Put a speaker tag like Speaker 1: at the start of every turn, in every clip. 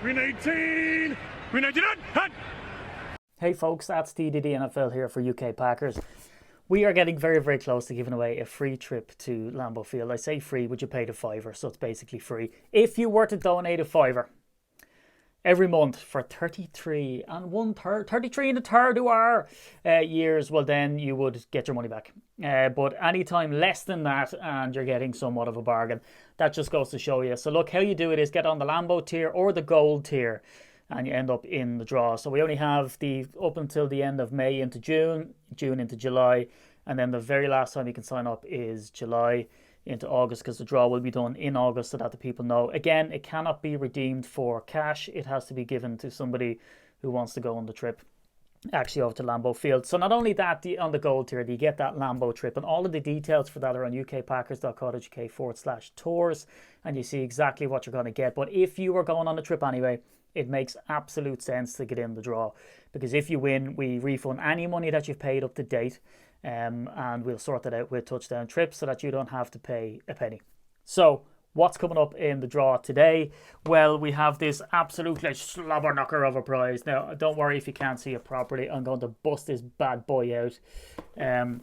Speaker 1: Green 18! Green 19! Hut!
Speaker 2: Hey folks, that's TDD NFL here for UK Packers. We are getting very, very close to giving away a free trip to Lambeau Field. I say free, but you paid a fiver, so it's basically free. If you were to donate a fiver every month for 33 and a third of our years, well then you would get your money back. But anytime less than that and you're getting somewhat of a bargain, that just goes to show you. So look, how you do it is get on the Lambeau tier or the gold tier and you end up in the draw. So we only have the up until the end of May into June into July, and then the very last time you can sign up is July into August, because the draw will be done in August, so that the people know. Again, it cannot be redeemed for cash. It has to be given to somebody who wants to go on the trip actually over to Lambeau Field. So not only that, on the gold tier, you get that Lambeau trip, and all of the details for that are on ukpackers.co.uk/tours, and you see exactly what you're going to get. But if you are going on the trip anyway, it makes absolute sense to get in the draw, because if you win, we refund any money that you've paid up to date, and we'll sort that out with Touchdown Trips so that you don't have to pay a penny. So what's coming up in the draw today? Well, we have this absolutely slobber knocker of a prize. Now, don't worry if you can't see it properly. I'm going to bust this bad boy out and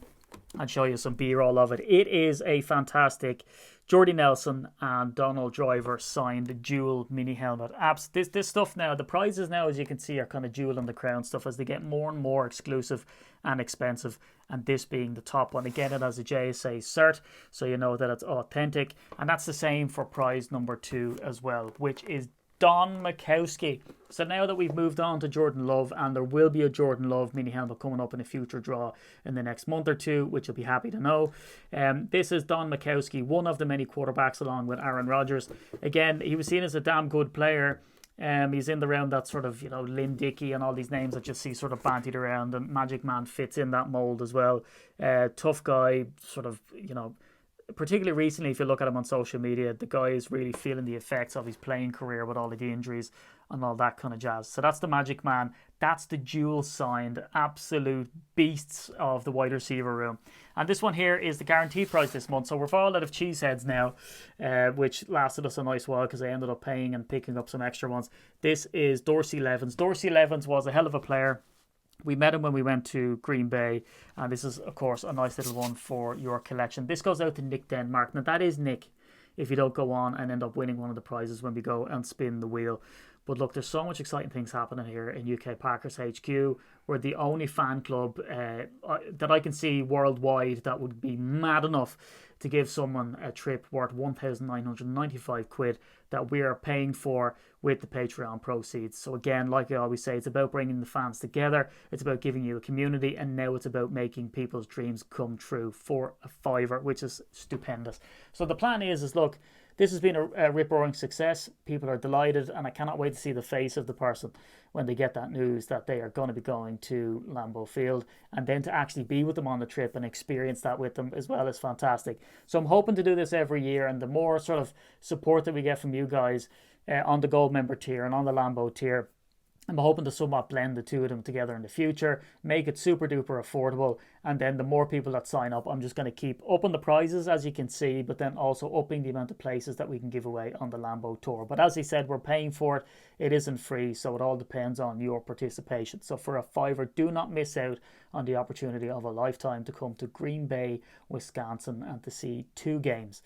Speaker 2: show you some B-roll of it. It is a fantastic Jordy Nelson and Donald Driver signed Duel mini helmet. This stuff now, the prizes now, as you can see, are kind of Jewel and the Crown stuff as they get more and more exclusive and expensive, and this being the top one. Again, it has a JSA cert, so you know that it's authentic, and that's the same for prize number 2 as well, which is Don Majkowski. So now that we've moved on to Jordan Love, and there will be a Jordan Love mini helmet coming up in a future draw in the next month or two, which you'll be happy to know. This is Don Majkowski, one of the many quarterbacks along with Aaron Rodgers. Again, he was seen as a damn good player. He's in the round that sort of, Lynn Dickey and all these names that you see sort of bantied around, and Magic Man fits in that mold as well. Tough guy, sort of, particularly recently, if you look at him on social media, the guy is really feeling the effects of his playing career with all of the injuries and all that kind of jazz. So that's the Magic Man. That's the Duel signed absolute beasts of the wide receiver room. And this one here is the guaranteed price this month. So we're all out of cheeseheads now, which lasted us a nice while because I ended up paying and picking up some extra ones. This is Dorsey Levens. Dorsey Levens was a hell of a player. We met him when we went to Green Bay, and this is, of course, a nice little one for your collection. This goes out to Nick Denmark. Now, that is Nick, if you don't go on and end up winning one of the prizes when we go and spin the wheel. But look, there's so much exciting things happening here in UK Packers HQ. We're the only fan club that I can see worldwide that would be mad enough to give someone a trip worth 1,995 quid that we are paying for with the Patreon proceeds. So again, like I always say, it's about bringing the fans together. It's about giving you a community, and now it's about making people's dreams come true for a fiver, which is stupendous. So the plan is look, this has been a rip-roaring success. People are delighted, and I cannot wait to see the face of the person when they get that news that they are going to be going to Lambeau Field, and then to actually be with them on the trip and experience that with them as well is fantastic. So I'm hoping to do this every year, and the more sort of support that we get from you guys on the Gold member tier and on the Lambeau tier, I'm hoping to somewhat blend the two of them together in the future, make it super duper affordable, and then the more people that sign up, I'm just going to keep upping the prizes, as you can see, but then also upping the amount of places that we can give away on the Lambeau tour. But as I said, we're paying for it. It isn't free, so it all depends on your participation. So for a fiver, do not miss out on the opportunity of a lifetime to come to Green Bay, Wisconsin, and to see 2 games.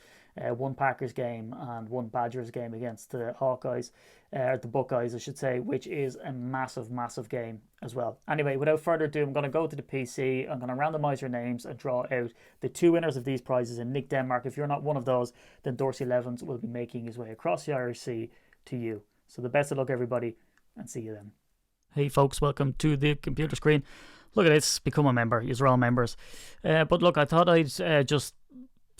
Speaker 2: One Packers game and one Badgers game against the Hawkeyes, the Buckeyes I should say, which is a massive, massive game as well. Anyway, without further ado, I'm going to go to the PC, I'm going to randomise your names and draw out the 2 winners of these prizes. In Nick Denmark, if you're not one of those, then Dorsey Levens will be making his way across the Irish Sea to you. So the best of luck, everybody, and see you then. Hey folks, welcome to the computer screen. Look at this, become a member. You're all members. But look, I thought I'd just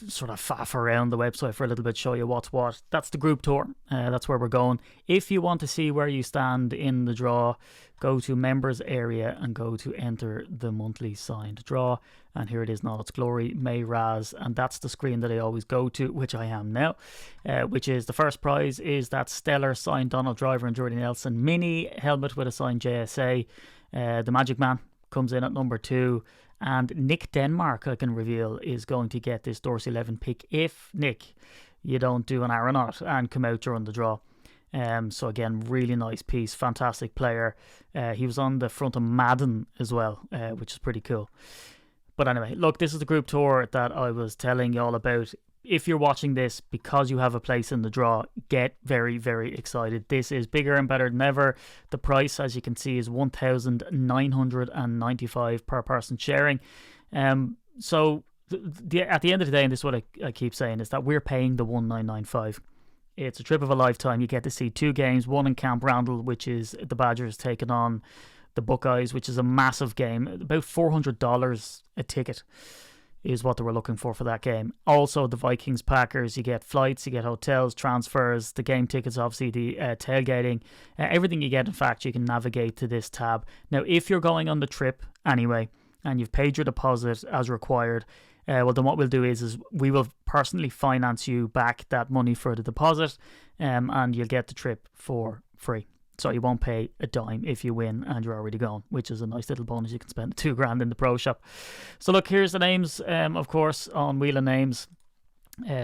Speaker 2: sort of faff around the website for a little bit, show you what's what. That's the group tour. That's where we're going. If you want to see where you stand in the draw, go to members area and go to enter the monthly signed draw. And here it is in all its glory, May Razz. And that's the screen that I always go to, which I am now, which is the first prize is that stellar signed Donald Driver and Jordy Nelson mini helmet with a signed JSA. The Magic Man comes in at number 2. And Nick Denmark, I can reveal, is going to get this Dorsey Levens pick if, Nick, you don't do an Aaron on it and come out during the draw. So again, really nice piece, fantastic player. He was on the front of Madden as well, which is pretty cool. But anyway, look, this is the group tour that I was telling you all about. If you're watching this because you have a place in the draw, get very, very excited. This is bigger and better than ever. The price, as you can see, is $1,995 per person sharing. So at the end of the day, and this is what I keep saying, is that we're paying the $1,995. It's a trip of a lifetime. You get to see 2 games, one in Camp Randall, which is the Badgers taking on the Buckeyes, which is a massive game. About $400 a ticket is what they were looking for that game. Also, the Vikings Packers, you get flights, you get hotels, transfers, the game tickets, obviously the tailgating, everything you get. In fact, you can navigate to this tab. Now, if you're going on the trip anyway, and you've paid your deposit as required, well, then what we'll do is we will personally finance you back that money for the deposit, and you'll get the trip for free. So you won't pay a dime if you win and you're already gone, which is a nice little bonus. You can spend $2,000 in the pro shop. So look, here's the names, of course, on Wheel of Names.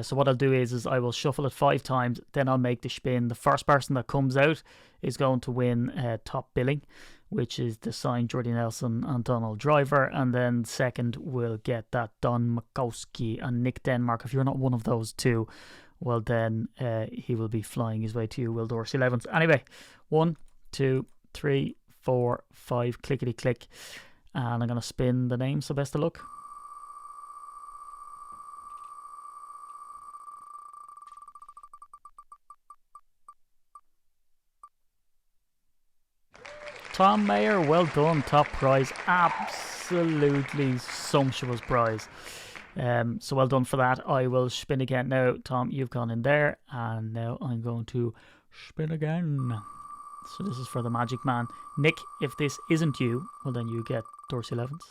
Speaker 2: So what I'll do is I will shuffle it 5 times, then I'll make the spin. The first person that comes out is going to win top billing, which is the signed Jody Nelson and Donald Driver, and then second will get that Don Majkowski and Nick Denmark. If you're not one of those two, well then he will be flying his way to you, Will Dorsey Levens. Anyway, 1, 2, 3, 4, 5, clickety click, and I'm going to spin the name, so best of luck. Tom Mayer, well done, top prize, absolutely sumptuous prize. So well done for that. I will spin again now. Tom, you've gone in there, and now I'm going to spin again. So this is for the Magic Man. Nick, if this isn't you, well then you get Dorsey Levens.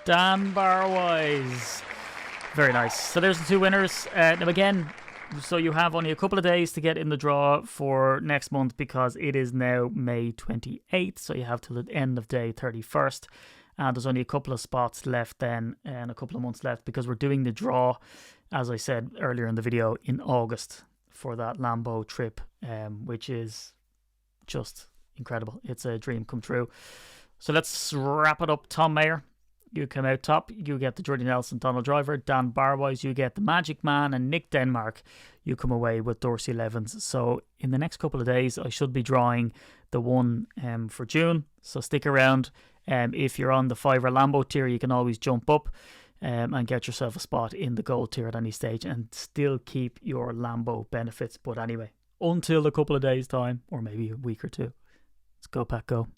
Speaker 2: Dan Barwise. Very nice. So there's the 2 winners. Now again, so you have only a couple of days to get in the draw for next month, because it is now May 28th. So you have till the end of day 31st. And there's only a couple of spots left then, and a couple of months left, because we're doing the draw, as I said earlier in the video, in August for that Lambeau trip, which is just incredible. It's a dream come true. So let's wrap it up. Tom Mayer, you come out top. You get the Jody Nelson, Donald Driver. Dan Barwise, you get the Magic Man, and Nick Denmark, you come away with Dorsey Levens. So in the next couple of days, I should be drawing the one for June. So stick around. If you're on the Fiverr Lambeau tier, you can always jump up and get yourself a spot in the gold tier at any stage and still keep your Lambeau benefits. But anyway, until a couple of days time, or maybe a week or 2, let's go Pack Go.